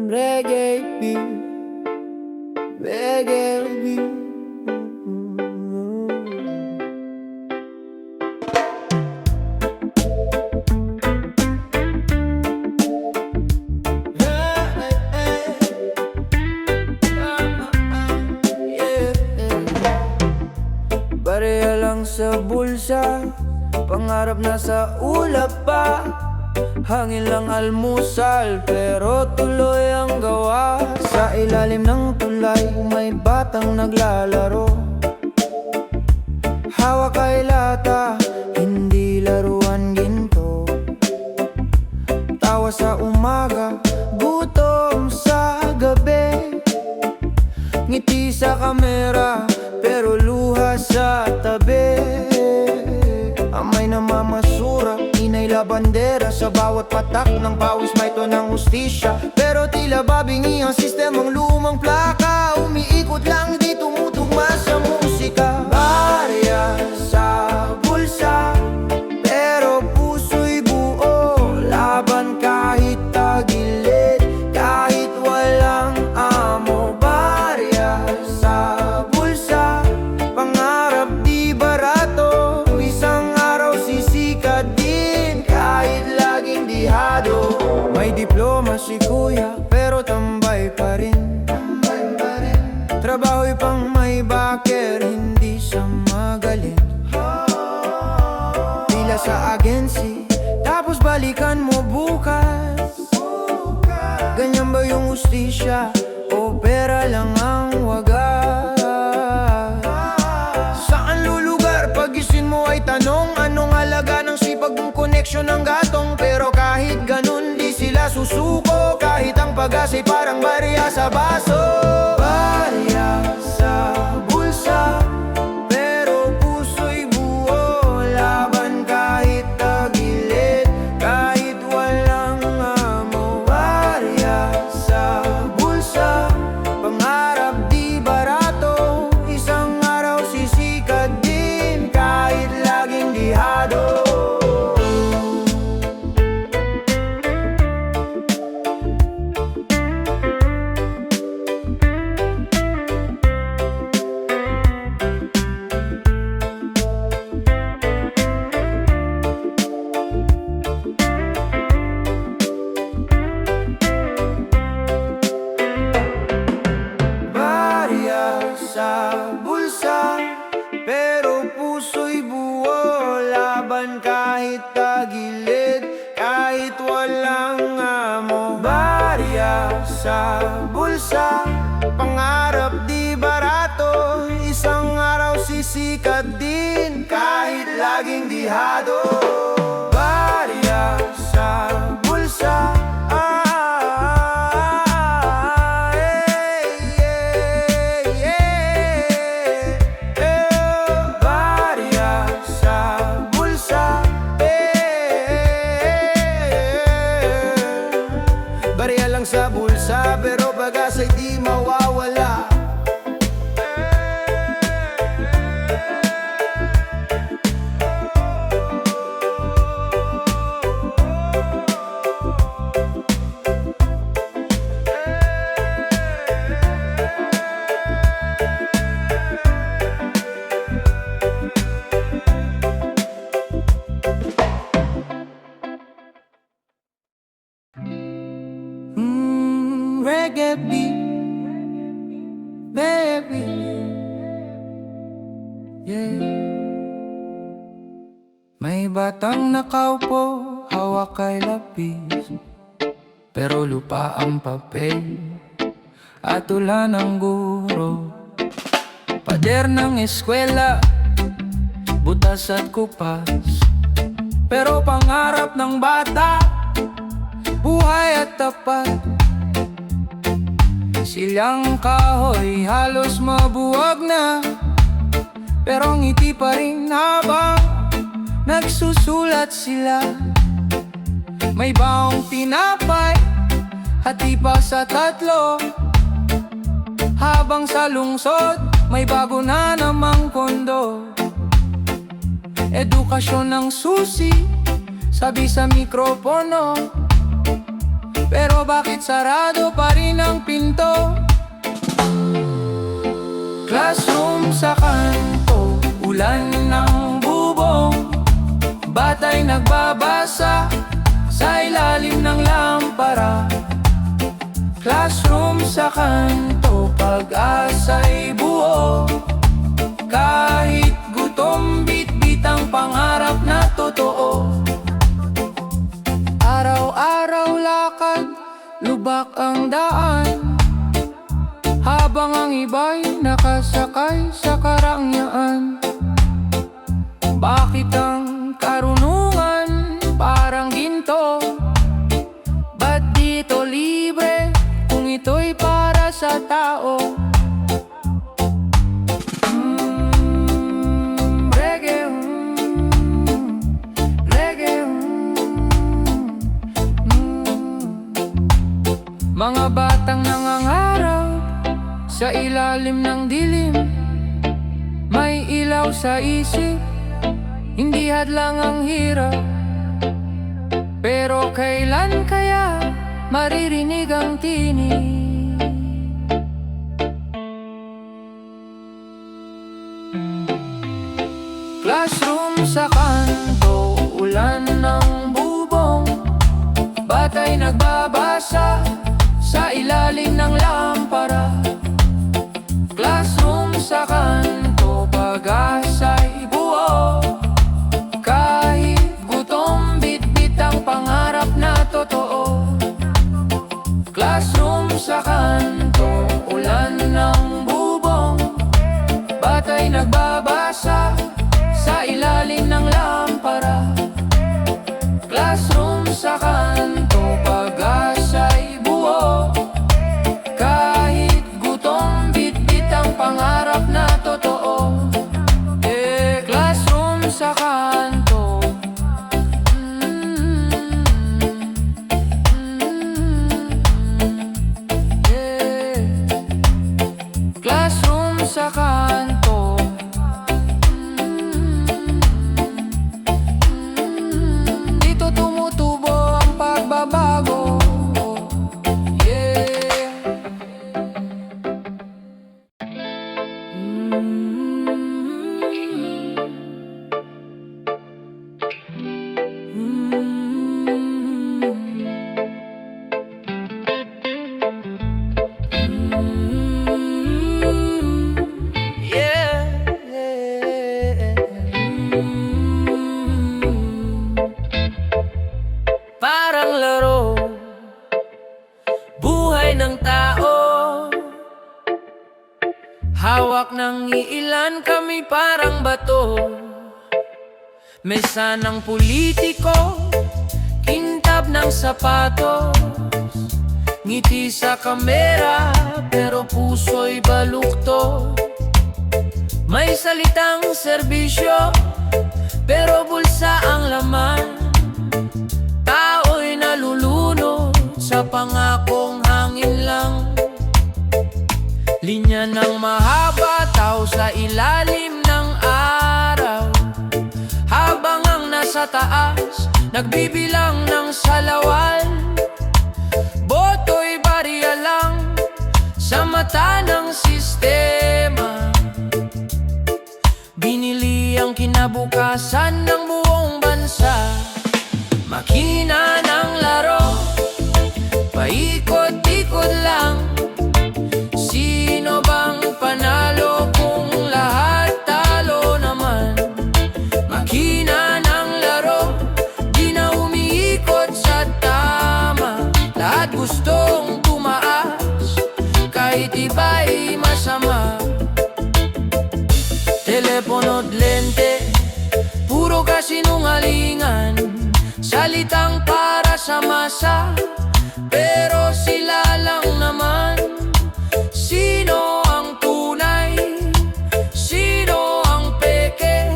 Reggae beat, reggae beat. Barya lang sa bulsa, pangarap na sa ulap pa. Hangin lang almusal, pero tuloy ang gawa. Sa ilalim ng tulay, may batang naglalaro. Hawak ay lata, hindi laruan ginto. Tawa sa umaga, gutom sa gabi. Ngiti sa kamera, pero luha sa tabi. Amay na mamasura, inay labandera. Sa bawat patak ng pawis may to ng hustisya. Pero tila babingi ang sistemang lumang plaka. Umiikot lang di tumutugma sa musika. Barya sa bulsa, pero puso'y buo. Laban kahit tagilid, kahit walang amo. Barya sa bulsa, pangarap di barato. Isang araw sisikat din, kahit laging dihado. May diploma si kuya, pero tambay pa rin. Trabaho'y pang may baker, hindi siya magaling. Pila sa agency, tapos balikan mo bukas. Ganyan ba yung hustisya, o pera lang ang wagas? Saan lulugar, pagising mo ay tanong. Anong halaga ng sipag mong koneksyon ng gatong? Pero kahit ganun di sila susuko, kahit ang pag-asa'y parang barya sa baso. Barya sa bulsa, pero puso'y buo. Laban kahit tagilid, kahit walang amo. Barya sa bulsa, pangarap di barato. Isang araw sisikat din, kahit laging dihado. Barya sa bulsa, pero puso'y buo. Laban kahit tagilid, kahit walang amo. Barya sa bulsa, pangarap di barato. Isang araw sisikat din, kahit laging dihado. Barya sa bulsa, barya sa bulsa, barya lang sa bulsa, pero pag-asa'y di mawawala. Reggae beat, baby, yeah. May batang nakaupo, hawak kay lapis, pero lupa ang papel at ulan ng guro. Pader ng eskwela, butas at kupas, pero pangarap ng bata, buhay at tapat. Silang kahoy halos mabuwag na, pero ngiti pa rin habang nagsusulat sila. May baong tinapay, hati pa sa tatlo, habang sa lungsod may bago na namang kondo. Edukasyon ng susi, sabi sa mikropono, pero bakit sarado pa rin ang pinto? Classroom sa kanto, ulan ng bubong, batay nagbabasa sa ilalim ng lampara. Classroom sa kanto, pag-asa'y buo, kahit gutom, bit-bit ang pangarap na totoo. Araw-araw lakad, lubak ang daan, habang ang iba'y nakasakay sa karangyaan. Bakit ang karunungan parang ginto? Ba't dito libre kung ito'y para sa tao? Reggae, reggae, mga batang nangangarap sa ilalim ng dilim, may ilaw sa isip, hindi hadlang ang hirap. Pero kailan kaya maririnig ang tinig? Classroom sa kanto, ulan ng bubong, batay nagbabasa sa ilalim ng lampara. Classroom sa kanto, pag-asa'y buo, kahit gutom, bit-bit ang pangarap na totoo. Classroom sa kanto, ulan ng bubong, batay nagbabasa sa ilalim ng lampara. Classroom sa kanto, pag-asa'y buo, kahit gutom, bit-bit ang pangarap na totoo. Classroom sa kanto, classroom sa kanto, dito tumutubo ang pagbabago. Parang laro, buhay ng tao, hawak ng iilan kami parang bato. Mesa ng politiko, kintab ng sapatos, ngiti sa kamera pero puso'y balukto. May salitang serbisyo pero bulsa ang laman. Tao'y nalulunod sa pangakong hangin lang. Linya ng mahaba, tao sa ilalim ng araw, habang ang nasa taas nagbibilang ng salawal. Boto'y barya lang sa mata ng sistema. Binili ang kinabukasan ng buong bansa. Makina ng laro, paikot-ikot lang. Sino bang panalo kung lahat talo naman? Makina ng laro, di na umiikot sa tama. Lahat gustong tumaas, kahit iba'y masama. Telepono't lente, puro kasinungalingan, salitang para sa masa, pero sila lang naman. Sino ang tunay? Sino ang peke?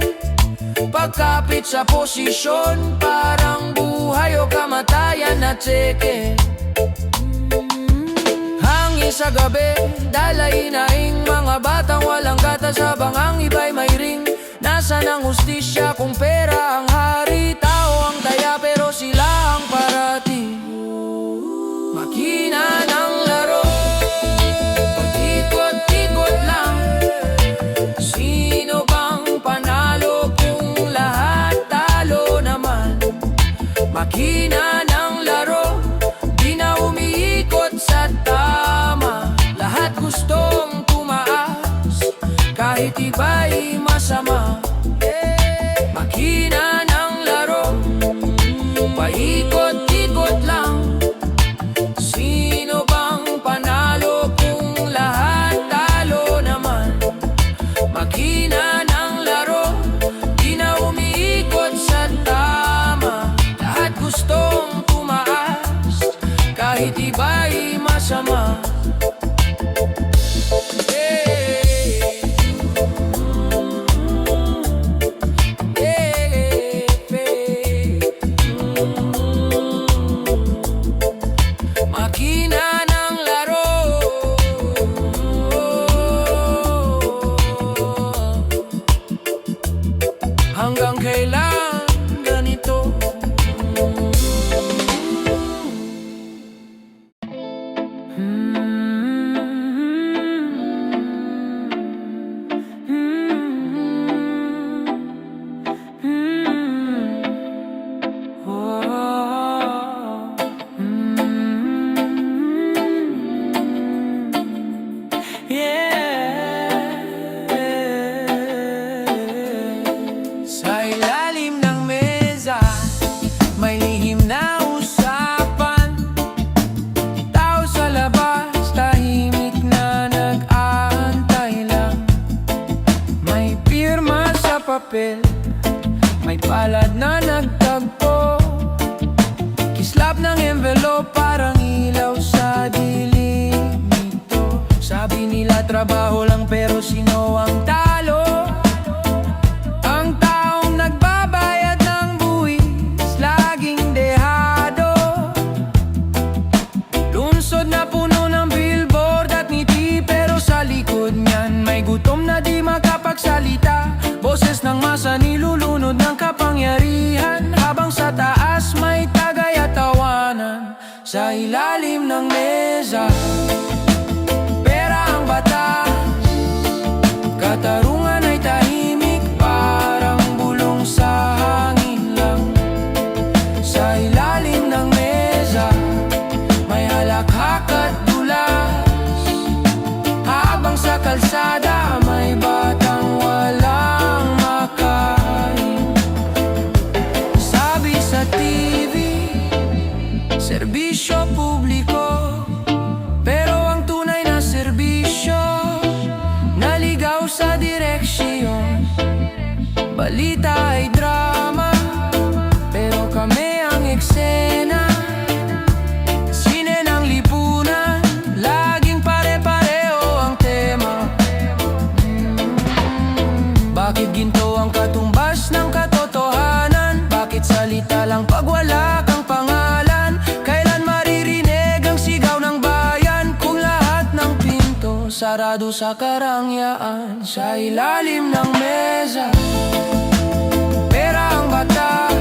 Pagkapit sa posisyon, parang buhay o kamatayan na tseke. Hangin sa gabi, dalay-naing mga batang walang gatas, habang ang iba'y may ring. Nasaan ang hustisya kung pera ang hari? Tao ang taya pero sila ang parating. kahit iba'y masama. Makina ng laro, paikot-ikot lang. Sino bang panalo kung lahat talo naman? Makina ng laro, di na umiikot sa tama. Lahat gustong tumaas, kahit iba'y masama. Makina ng laro, hanggang kailan ganito? Sa ilalim ng mesa, may lihim na usapan. Tao sa labas, tahimik na nag-aantay lang. May pirma sa papel, may palad na nagtagpo. Kislap ng envelope, parang ilaw sa dilim nito. Sabi nila trabaho lang, pero sino ang talo? Ang taong nagbabayad ng buwis, laging dehado. Lunsod na puno ng billboard at ngiti, pero sa likod niyan may gutom na di makapagsalita. Boses ng masa nilulunod ng kapangyarihan, habang sa taas may tagay at tawanan. Sa ilalim ng mesa, pera ang batas, katarungan ay tahimik, parang bulong sa hangin lang. Sa ilalim ng mesa, may halakhak at dulas, habang sa kalsada may batang walang makain. Sabi sa TV, serbisyo publiko, pero ang tunay na serbisyo, naligaw sa direksyon. Balita ay drama, pero kami ang eksena. Sine ng lipunan, laging pare-pareho ang tema. Bakit ginto ang katumbas ng katotohanan? Bakit salita lang pag wala kang pangalan? Kailan maririnig ang sigaw ng bayan kung lahat ng pinto sarado sa karangyaan? Sa ilalim ng mesa, pera ang batas,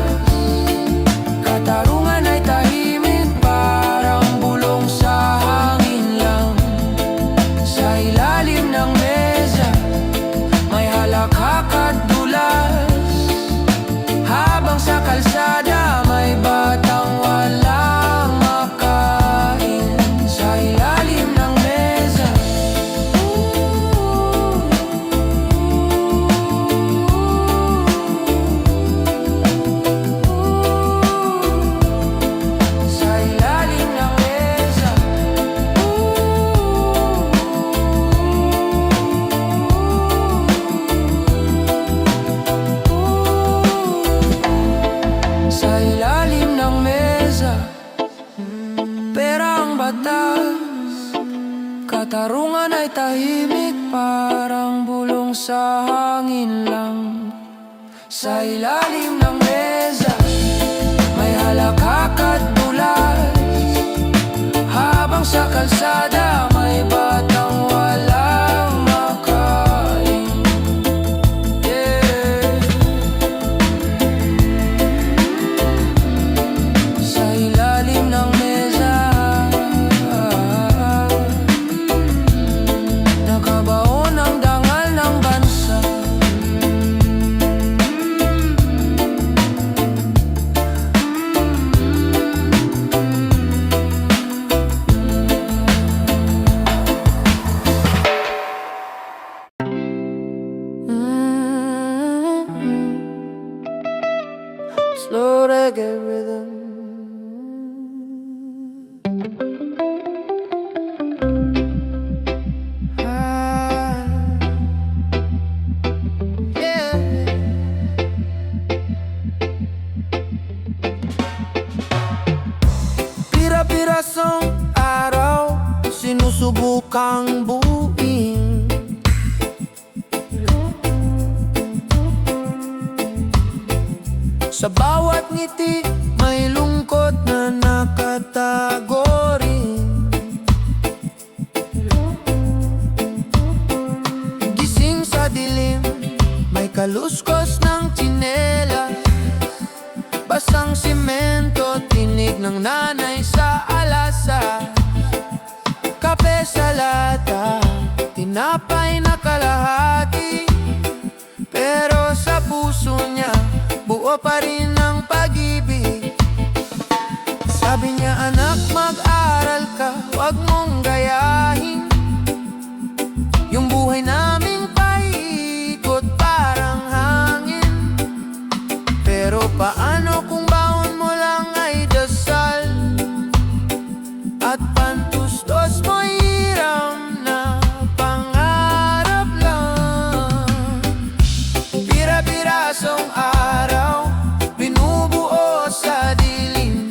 katarungan ay tahimik, parang bulong sa hangin lang. Sa ilalim ng mesa, may halakhak at dulas, habang sa kalsada may batang walang makain. Sa ilalim ng mesa, sa ilalim ng mesa, sa ilalim ng mesa, pera ang batas, katarungan ay tahimik, parang bulong sa hangin lang. Sa ilalim ng mesa, may halakhak at dulas, habang sa kalsada may batang walang makain. Sa ilalim ng mesa, nakabaon ang dangal ng bansa. reggae rhythm. Yeah. Pira-pirasong araw sinusubukang buuin. Sa bawat ngiti may lungkot na nakatago rin. Gising sa dilim, may kaluskos ng tsinelas, basang simento, tinig ng nanay sa alasa. Kape sa lata, tinapay na kalahati, pero sa puso niya buo pa rin ang pag-ibig. Sabi niya, anak, mag-aral ka, wag mong gayahin yung buhay naming paikot parang hangin. Pero paano kung baon mo lang ay dasal at pantustos mo hiram na pangarap lang? Pira-pirasong araw binubuo sa dilim,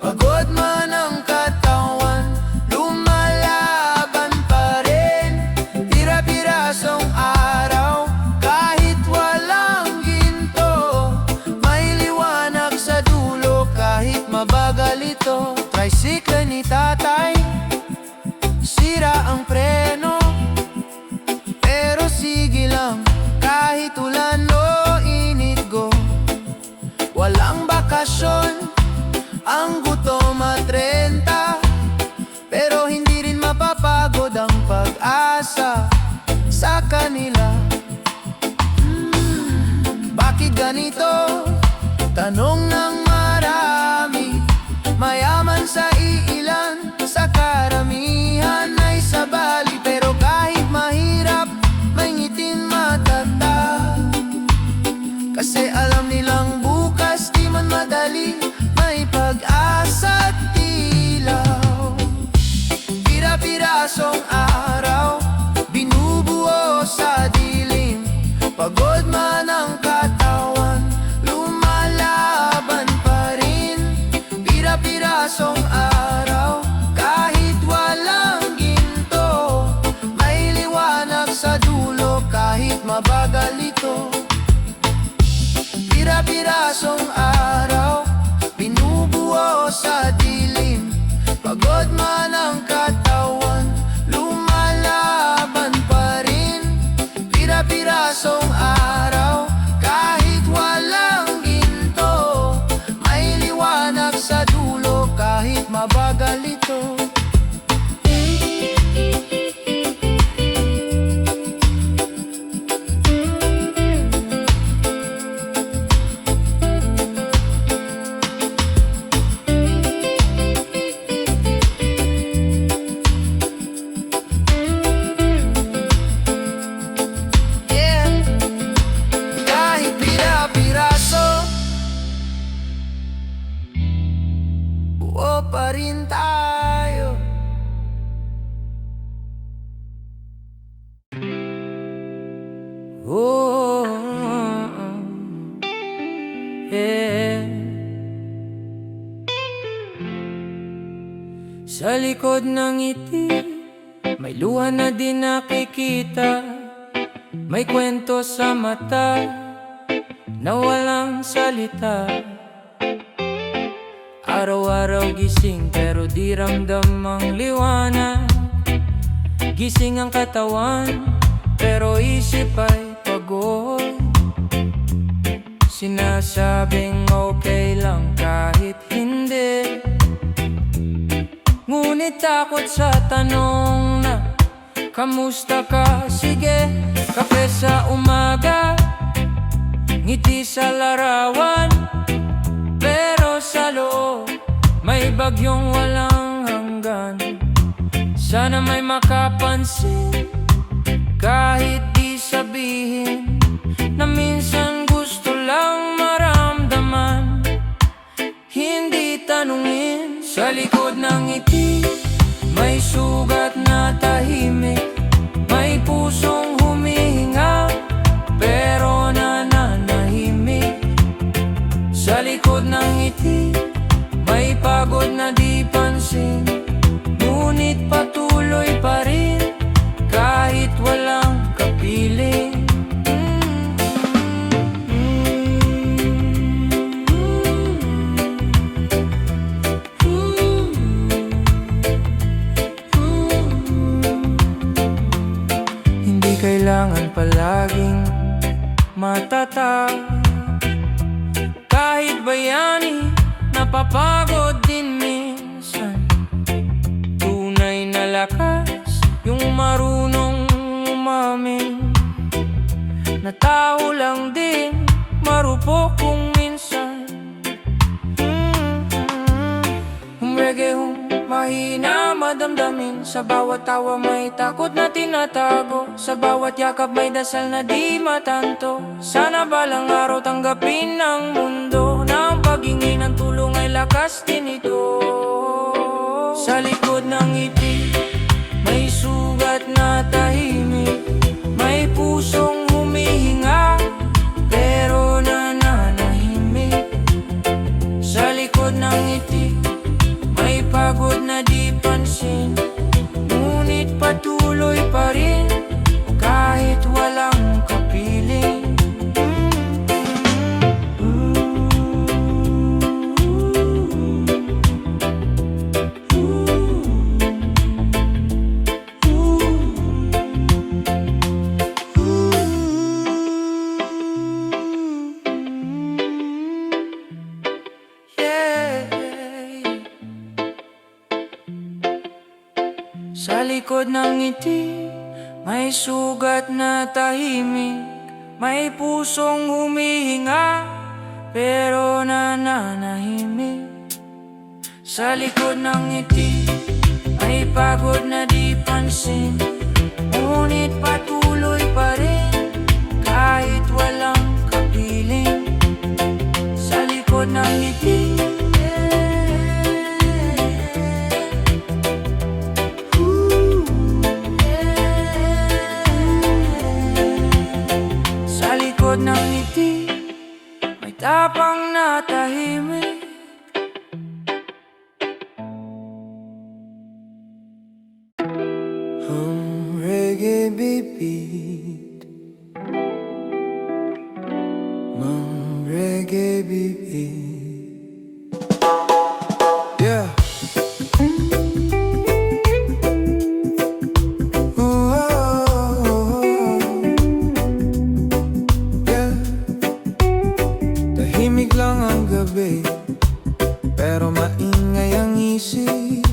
pagod man ang katawan, lumalaban pa rin. Pira-pirasong araw kahit walang ginto, may liwanag sa dulo kahit mabagal ito. Tricycle ni tatay, sira ang preno, pero sige lang kahit ulan o init go. Walang bakasyon, ang gutom at renta, pero hindi rin mapapagod ang pag-asa sa kanila. Bakit ganito? Tanong ng marami. Mayaman sa iilan, sa karamihan ay sabali, pero kahit mahirap, may ngiting matatag. Kasi alam nilang bukas di man madali, may pag-asa at ilaw. Pira-pirasong araw binubuo sa dilim, pagod man ang katawan, lumalaban pa rin. Pira-pirasong araw kahit walang ginto, may liwanag sa dulo kahit mabagal ito. Pira-pirasong araw binubuo sa dilim, pagod man ang katawan, lumalaban pa rin. Pira-pirasong araw kahit walang ginto, may liwanag sa dulo kahit mabagal ito. Buo pa rin tayo. Oh, yeah. Sa likod ng ngiti, may luha na di nakikita, may kwento sa mata na walang salita. Araw-araw gising pero di ramdam ang liwanag. Gising ang katawan pero isip ay pagod. Sinasabing okay lang kahit hindi, ngunit takot sa tanong na kamusta ka? Sige, kape sa umaga, ngiti sa larawan, pero sa loob may bagyong walang hanggan. Sana may makapansin, kahit di sabihin, na minsan gusto lang maramdaman Sa likod ng ngiti, may sugat na tahimik. May pusong humihinga, pero nananahimik. Sa likod ng ngiti, may pagod na di pansin, ngunit patuloy pa rin, kahit walang kapiling. Hindi kailangan palaging matatag, kahit bayani, napapagod din minsan. Tunay na lakas yung marunong umamin, na tao lang din marupok kung minsan. Reggae mahina madamdamin, sa bawat tawa may takot na tinatago, sa bawat yakap may dasal na di matanto. Sana balang araw tanggapin ng mundo, na ang paghingi ng tulong ay lakas din ito. Sa likod ng ngiti, may sugat na tahimik. May pusong humihinga, pero nananahimik. Sa likod ng ngiti, may pagod na di pansin, ngunit patuloy pa rin, kahit walang kapiling. Sa likod ng ngiti, may sugat na tahimik. May pusong humihinga, pero nananahimik. Sa likod ng ngiti, may pagod na di pansin, ngunit patuloy pa rin, kahit walang kapiling. Sa likod ng ngiti, ng ngiti, may tapang na tahimik. Reggae beat, reggae beat. Yeah. Tahimik lang ang gabi, pero maingay ang isip.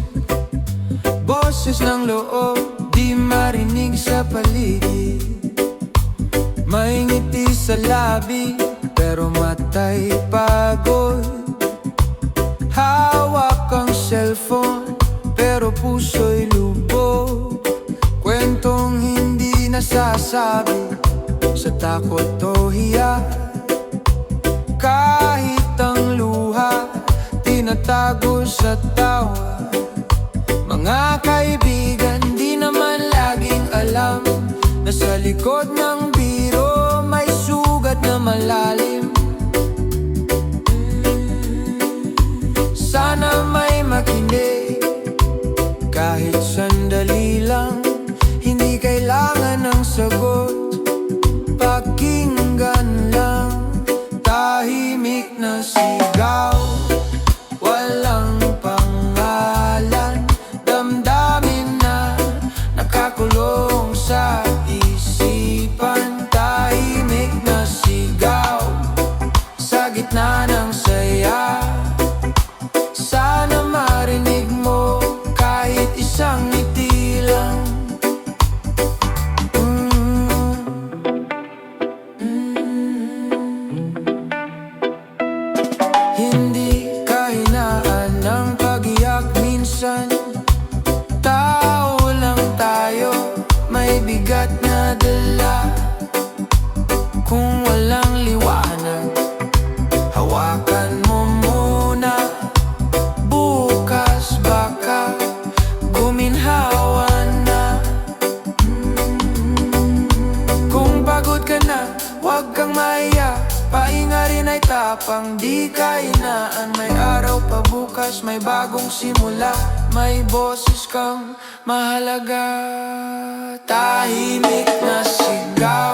Boses ng loob, di marinig sa paligid. May ngiti sa labi, pero matay pagod. Hawak ang cellphone, pero puso'y lubog. Kwentong hindi nasasabi, sa takot o hiya. Kahit ang luha, tinatago sa tawa. Mga kaibigan, di naman laging alam, na sa likod ng biro, may sugat na malalim. Sana may makinig, kahit sandali lang. Hindi kailangan ng sagot, pakinggan lang. Tahimik na sigaw, walang pangalan. Damdamin na nakakulong sa isipan. Tahimik na sigaw, sa gitna ng saya. Sana marinig mo, kahit isang ngiti lang. Hindi kahinaan ng pag-iyak minsan. Tao lang tayo, may bigat na dala. Kung walang liwanag, hawakan mo muna. Bukas Huwag kang mahiya, pahinga rin ay tapang. Di kainaan, may araw pa bukas, may bagong simula. May boses kang mahalaga. Tahimik na sigaw,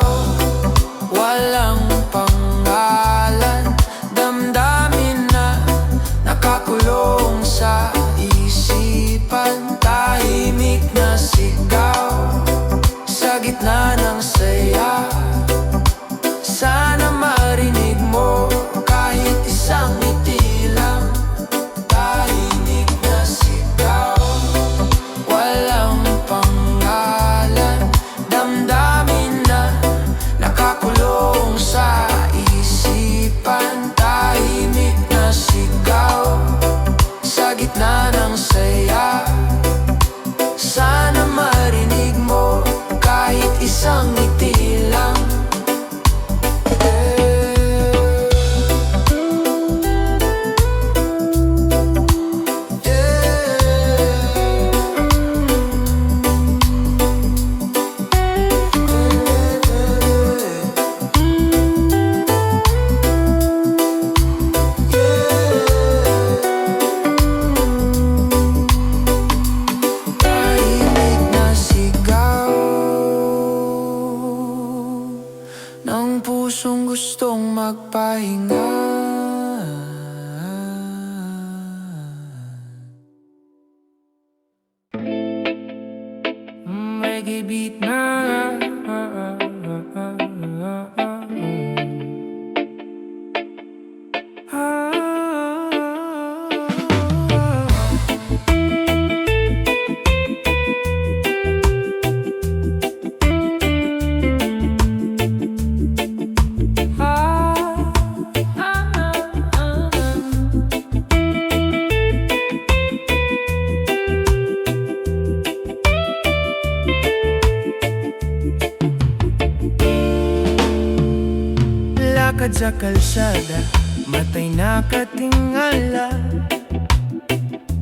walang pangalan. Damdamin na nakakulong sa isipan. Tahimik na sigaw sa gitna ng saya. Sana marinig mo kahit isang ngiti lang. Tahimik na sigaw, walang pangalan. Damdamin na nakakulong sa isipan. Tahimik na sigaw sa gitna ng saya. Sana marinig mo kahit isang ngiti lang. Ng pusong gustong magpahinga. Reggae beat na. Lakad sa kalsada, matay nakatingala.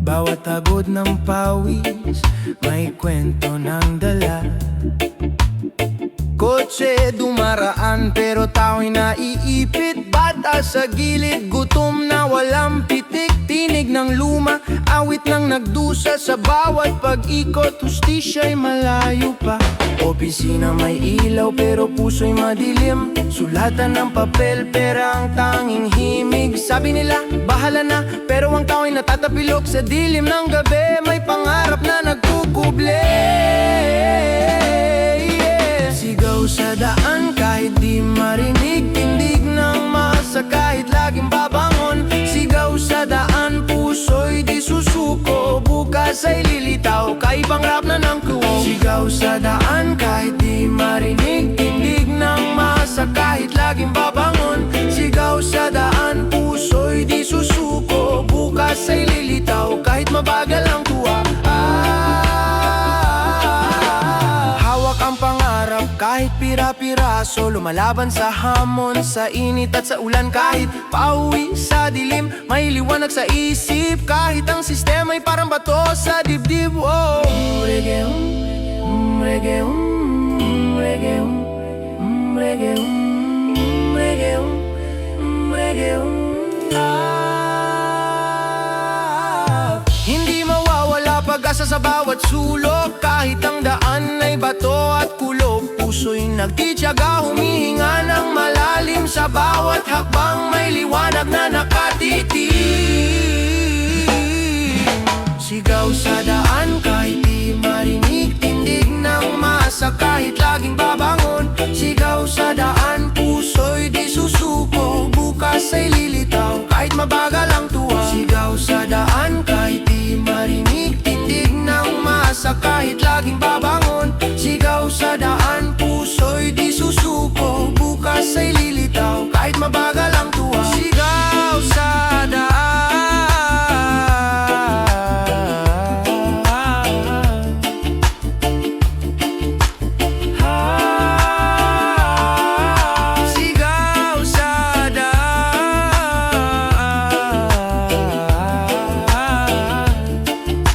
Bawat agod ng pawis, may kwento ng dala. Kotse dumaraan pero tao'y naiipit. Bata sa gilid, gutom na walang pitik. Tinig ng luma, awit ng nagdusa. Sa bawat pag-ikot, hustisya'y malayo pa. Opisina may ilaw pero puso'y madilim. Sulatan ng papel, pera ang tanging himig. Sabi nila, bahala na, pero ang tao'y natatapilok. Sa dilim ng gabi, may pangarap na nagkukuble. Sigaw sa daan kahit di marinig. Tindig ng masa kahit laging babangon. Sigaw sa daan, puso'y di susuko. Bukas ay lilitaw, kaibang rap na ng kuwong. Sigaw sa daan kahit di marinig. Tindig ng masa kahit laging babangon. Sigaw sa daan, puso'y di susuko. Bukas ay lilitaw, kahit mabagal ang tuwa. Hawak ang pangarap kahit pira-piraso. Lumalaban sa hamon, sa init at sa ulan. Kahit pauwi sa dilim, may liwanag sa isip. Kahit ang sistema'y parang bato sa dibdib. Oh, reggae, reggae, reggae, reggae, reggae, reggae. Hindi mawawala pag-asa sa bawat sulok. Kahit ang daan ay bato at kulog. Puso'y nagtitiyaga, humihinga ng malalim. Sa bawat hakbang may liwanag na nakatitig. Sigaw sa daan kahit di marinig. Tindig ng masa kahit laging babangon. Sigaw sa daan, puso'y di susuko. Bukas ay lilitaw, kahit mabagal ang tuwa. Sigaw sa daan kahit di marinig. Tindig ng masa kahit laging babangon. Sigaw sa daan, puso'y di susuko. Bukas ay lilitaw, kahit mabagal ang tuwa. Sigaw sa daan. Sigaw sa daan.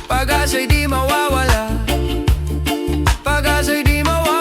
Pag-asa'y di mawawala, pag-asa'y di mawawala.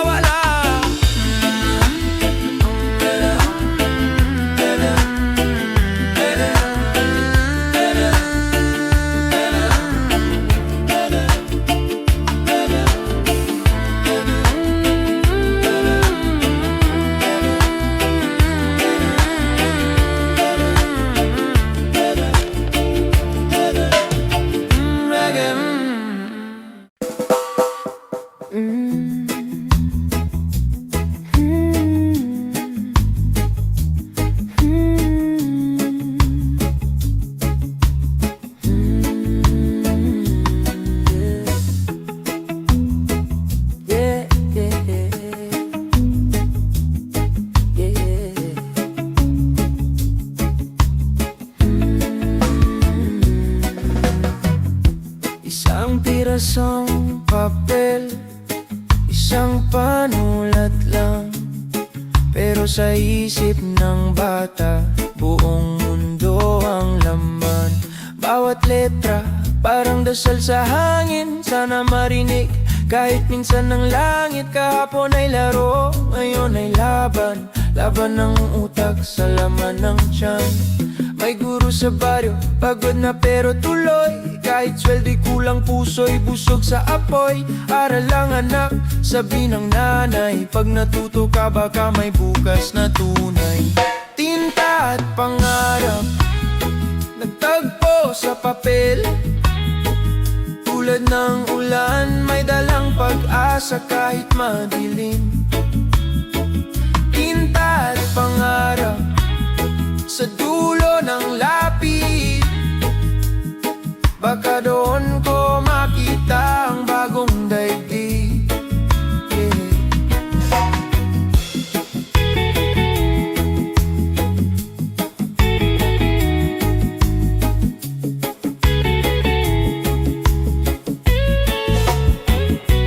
sa isip ng bata, buong mundo ang laman. Bawat letra, parang dasal sa hangin. Sana marinig kahit minsan ng langit. Kahapon ay laro, ngayon ay laban. Laban ng utak sa laman ng tiyan. May guro sa baryo, pagod na pero tuloy. Kahit sweldo'y kulang, puso'y busog sa apoy. Aral lang anak, sabi ng nanay. Pag natuto ka baka may bukas na tunay. Tinta at pangarap, nagtagpo sa papel. Tulad ng ulan, may dalang pag-asa kahit madilim. Tinta at pangarap, sa dulo ng lapis. Baka doon ko makita ang bagong daigdig.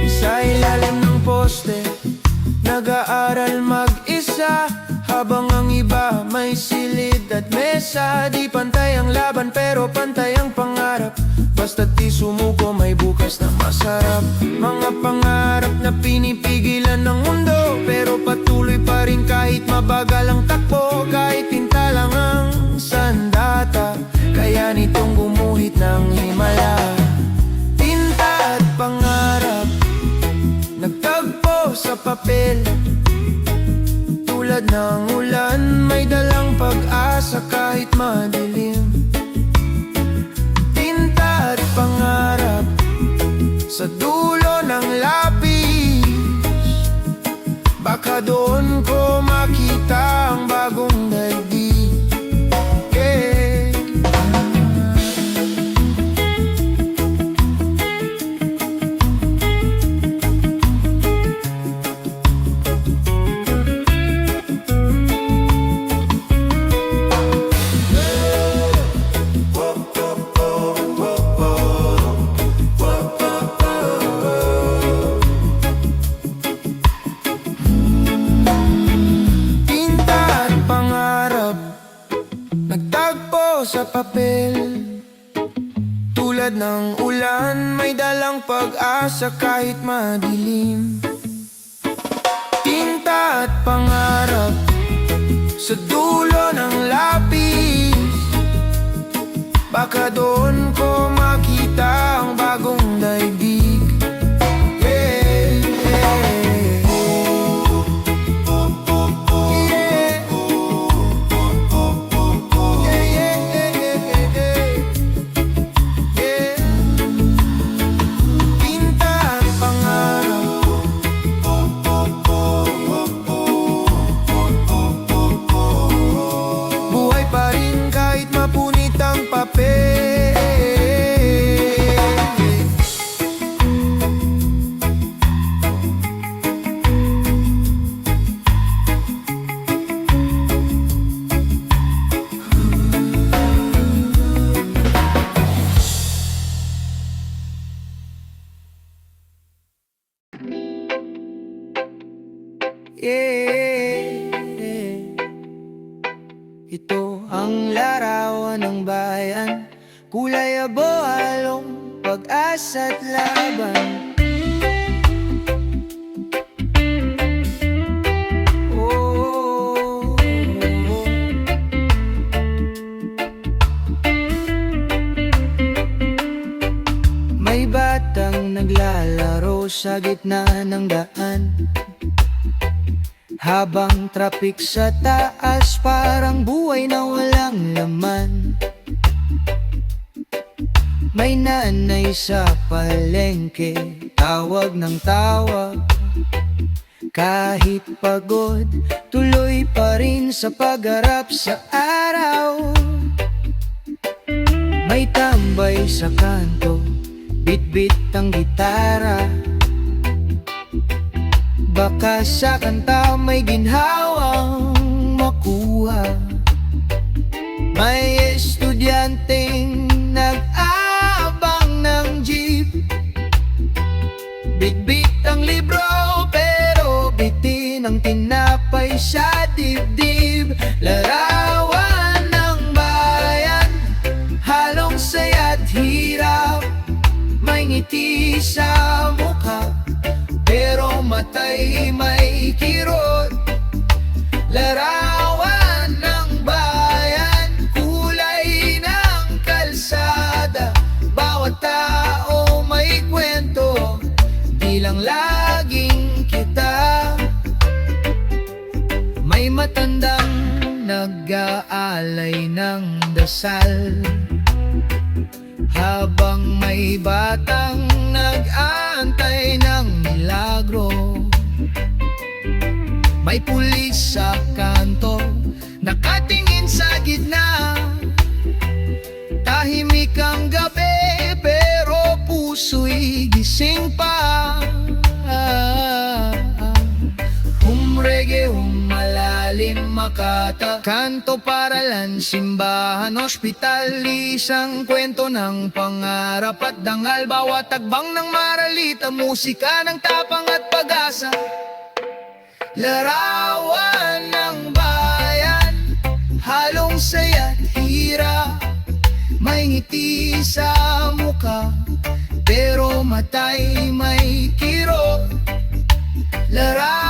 Sa ilalim ng poste, nag-aaral mag-isa. Habang ang iba may silid at mesa. Di pantay ang laban pero pantay ang pangarap. Basta't di sumuko may bukas na masarap. Mga pangarap na pinipigilan ng mundo, pero patuloy pa rin kahit mabagal ang takbo. Kahit tinta lang ang sandata, kaya nitong gumuhit ng himala. Tinta at pangarap, nagtagpo sa papel. Tulad ng ulan, may dalang pag-asa kahit madilim. Tinta at pangarap, sa dulo ng lapis. Baka doon ko makita ang bagong daigdig. Sa papel, tulad ng ulan, may dalang pag-asa kahit madilim. Tinta at pangarap, sa dulo ng lapis. Baka doon ko makita ang bagong daigdig. Ito ang larawan ng bayan, kulay abo, halong pag-asa at laban. May batang naglalaro sa gitna ng daan, habang traffic sa taas, parang buhay na walang laman. May nanay sa palengke, tawag ng tawag. Kahit pagod, tuloy pa rin sa pagharap sa araw. May tambay sa kanto, bit-bit ang gitara. Baka sa kanta may ginhawang makuha. May estudyanteng nag-aabang ng jeep. Bit-bit ang libro pero bitin ng tinapay sa dibdib. Larawan ng bayan, halong saya't hirap. May ngiti sa mukha, pero matay may kirot. Larawan ng bayan, kulay ng kalsada. Bawat tao may kwento, di lang laging kita. May matandang nag-aalay ng dasal, habang may batang nag-aantay ng milagro. May pulis sa kanto, nakatingin sa gitna. Tahimik ang gabi, pero puso'y gising pa. Reggae, malalim makata. Kanto, paralan, simbahan, ospital. Isang kwento ng pangarap at dangal. Bawat tagbang ng maralita, musika ng tapang at pag-asa. Larawan ng bayan, halong saya't hirap. May ngiti sa muka, pero matay may kirot. Larawan